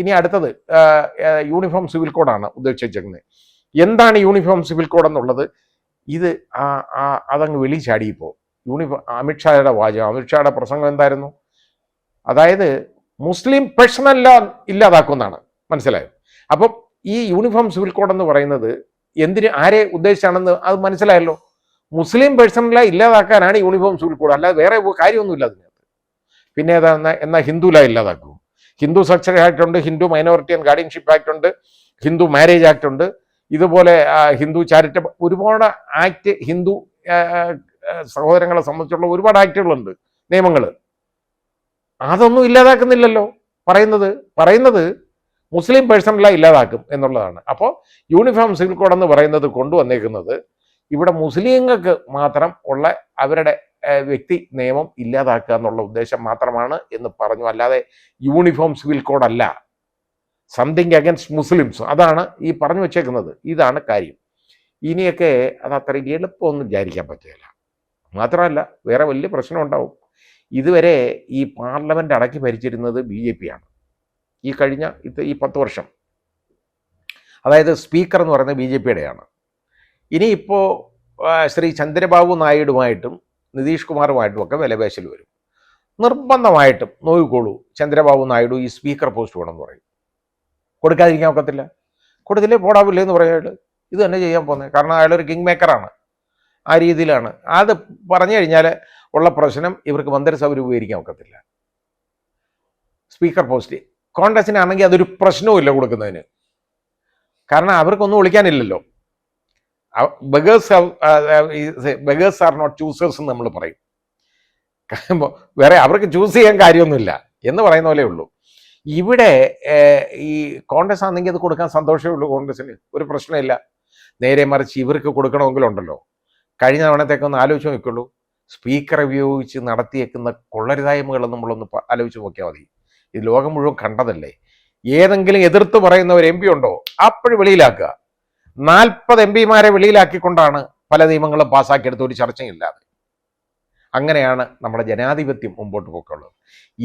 ഇനി അടുത്തത് uniform civil കോഡാണ് ഉദ്ദേശിച്ചിരിക്കുന്നത്. എന്താണ് യൂണിഫോം സിവിൽ കോഡ് എന്നുള്ളത്? ഇത് അതങ്ങ് വെളി ചാടിയപ്പോൾ അമിത്ഷായുടെ വാചകം, അമിത്ഷായുടെ പ്രസംഗം എന്തായിരുന്നു? അതായത് മുസ്ലിം പേഴ്സണൽ ലോ ഇല്ലാതാക്കുമെന്നാണ്. മനസ്സിലായോ? അപ്പം ഈ യൂണിഫോം സിവിൽ കോഡ് എന്ന് പറയുന്നത് ആരെ ഉദ്ദേശിച്ചാണെന്ന് അത് മനസ്സിലായല്ലോ. മുസ്ലിം പേഴ്സണൽ ലോ ഇല്ലാതാക്കാനാണ് യൂണിഫോം സിവിൽ കോഡ്, അല്ലാതെ വേറെ കാര്യമൊന്നുമില്ല അതിനകത്ത്. പിന്നെ എന്നാൽ ഹിന്ദു ലോ ഇല്ലാതാക്കും. ഹിന്ദു സക്സഷൻ ആക്ട് ഉണ്ട്, Hindu minority and guardianship act ഉണ്ട്, ഹിന്ദു മാരേജ് ആക്ട് ഉണ്ട്, ഇതുപോലെ ഹിന്ദു ചാരിറ്റബിൾ ഒരുപാട് ആക്ട്, ഹിന്ദു സഹോദരങ്ങളെ സംബന്ധിച്ചുള്ള ഒരുപാട് ആക്ടുകളുണ്ട്, നിയമങ്ങൾ. അതൊന്നും ഇല്ലാതാക്കുന്നില്ലല്ലോ. പറയുന്നത് മുസ്ലിം പേഴ്സണൽ ലോ ഇല്ലാതാക്കും എന്നുള്ളതാണ്. അപ്പോൾ യൂണിഫോം സിവിൽ കോഡ് എന്ന് പറയുന്നത് കൊണ്ടുവന്നേക്കുന്നത് ഇവിടെ മുസ്ലിങ്ങൾക്ക് മാത്രം ഉള്ള അവരുടെ വ്യക്തി നിയമം ഇല്ലാതാക്കുക എന്നുള്ള ഉദ്ദേശം മാത്രമാണ് എന്ന് പറഞ്ഞു. അല്ലാതെ യൂണിഫോം സിവിൽ കോഡ് അല്ല, സംതിങ് അഗൻസ്റ്റ് മുസ്ലിംസ്. അതാണ് ഈ പറഞ്ഞു വെച്ചേക്കുന്നത്. ഇതാണ് കാര്യം. ഇനിയൊക്കെ അത് അത്ര എളുപ്പമൊന്നും വിചാരിക്കാൻ പറ്റില്ല. മാത്രമല്ല വേറെ വലിയ പ്രശ്നം ഉണ്ടാവും. ഇതുവരെ ഈ പാർലമെന്റ് അടക്കി ഭരിച്ചിരുന്നത് BJP ആണ്. ഈ കഴിഞ്ഞ 10 വർഷം, അതായത് സ്പീക്കർ എന്ന് പറയുന്നത് BJPയുടെയാണ്. ഇനിയിപ്പോൾ ശ്രീ ചന്ദ്രബാബു നായിഡുമായിട്ടും നിതീഷ് കുമാറുമായിട്ടും ഒക്കെ വിലപേശൽ വരും. നിർബന്ധമായിട്ടും നോക്കിക്കോളൂ, ചന്ദ്രബാബു നായിഡു ഈ സ്പീക്കർ പോസ്റ്റ് വേണമെന്ന് പറയും. കൊടുക്കാതിരിക്കാൻ ഒക്കത്തില്ല. കൊടുത്തില്ലേ പോടാവില്ലേ എന്ന് പറയാനായിട്ട് ഇത് തന്നെ ചെയ്യാൻ പോകുന്നത്. കാരണം അയാളൊരു കിങ് മേക്കറാണ്, ആ രീതിയിലാണ്. അത് പറഞ്ഞു കഴിഞ്ഞാൽ ഉള്ള പ്രശ്നം ഇവർക്ക് മന്ത്രിസഭ രൂപീകരിക്കാൻ ഒക്കത്തില്ല. സ്പീക്കർ പോസ്റ്റ് കോൺഗ്രസിനാണെങ്കിൽ അതൊരു പ്രശ്നവും ഇല്ല കൊടുക്കുന്നതിന്. കാരണം അവർക്കൊന്നും വിളിക്കാനില്ലല്ലോ. ബഗേഴ്സ് ആർ നോട്ട് ചൂസേഴ്സ് എന്ന് നമ്മൾ പറയും. വേറെ അവർക്ക് ചൂസ് ചെയ്യാൻ കാര്യമൊന്നുമില്ല എന്ന് പറയുന്ന പോലെ ഉള്ളൂ. ഇവിടെ ഈ കോൺഗ്രസ് ആണെങ്കിൽ അത് കൊടുക്കാൻ സന്തോഷമേ ഉള്ളൂ. കോൺഗ്രസിന് ഒരു പ്രശ്നമില്ല. നേരെ മറിച്ച് ഇവർക്ക് കൊടുക്കണമെങ്കിലുണ്ടല്ലോ, കഴിഞ്ഞ തവണത്തേക്കൊന്ന് ആലോചിച്ച് നോക്കിയുള്ളൂ. സ്പീക്കറെ ഉപയോഗിച്ച് നടത്തിയേക്കുന്ന കൊള്ളരുതായ്മകൾ നമ്മളൊന്ന് ആലോചിച്ച് നോക്കിയാൽ മതി. ഇത് ലോകം മുഴുവൻ കണ്ടതല്ലേ. ഏതെങ്കിലും എതിർത്ത് പറയുന്ന ഒരു MP ഉണ്ടോ? അപ്പോഴും വെളിയിലാക്കുക. 40 MPമാരെ വെളിയിലാക്കിക്കൊണ്ടാണ് പല നിയമങ്ങളും പാസ്സാക്കിയെടുത്ത്, ഒരു ചർച്ചയില്ലാതെ. അങ്ങനെയാണ് നമ്മുടെ ജനാധിപത്യം മുമ്പോട്ട് പോക്കുള്ളത്.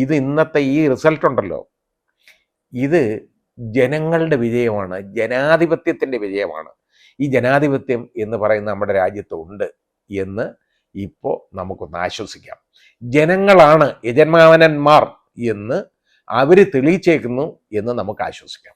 ഇത് ഇന്നത്തെ ഈ റിസൾട്ട് ഉണ്ടല്ലോ, ഇത് ജനങ്ങളുടെ വിജയമാണ്, ജനാധിപത്യത്തിൻ്റെ വിജയമാണ്. ഈ ജനാധിപത്യം എന്ന് പറയുന്ന നമ്മുടെ രാജ്യത്ത് ഉണ്ട് എന്ന് ഇപ്പോൾ നമുക്കൊന്ന് ആശ്വസിക്കാം. ജനങ്ങളാണ് യജമാനന്മാർ എന്ന് അവർ തെളിയിച്ചേക്കുന്നു എന്ന് നമുക്ക് ആശ്വസിക്കാം.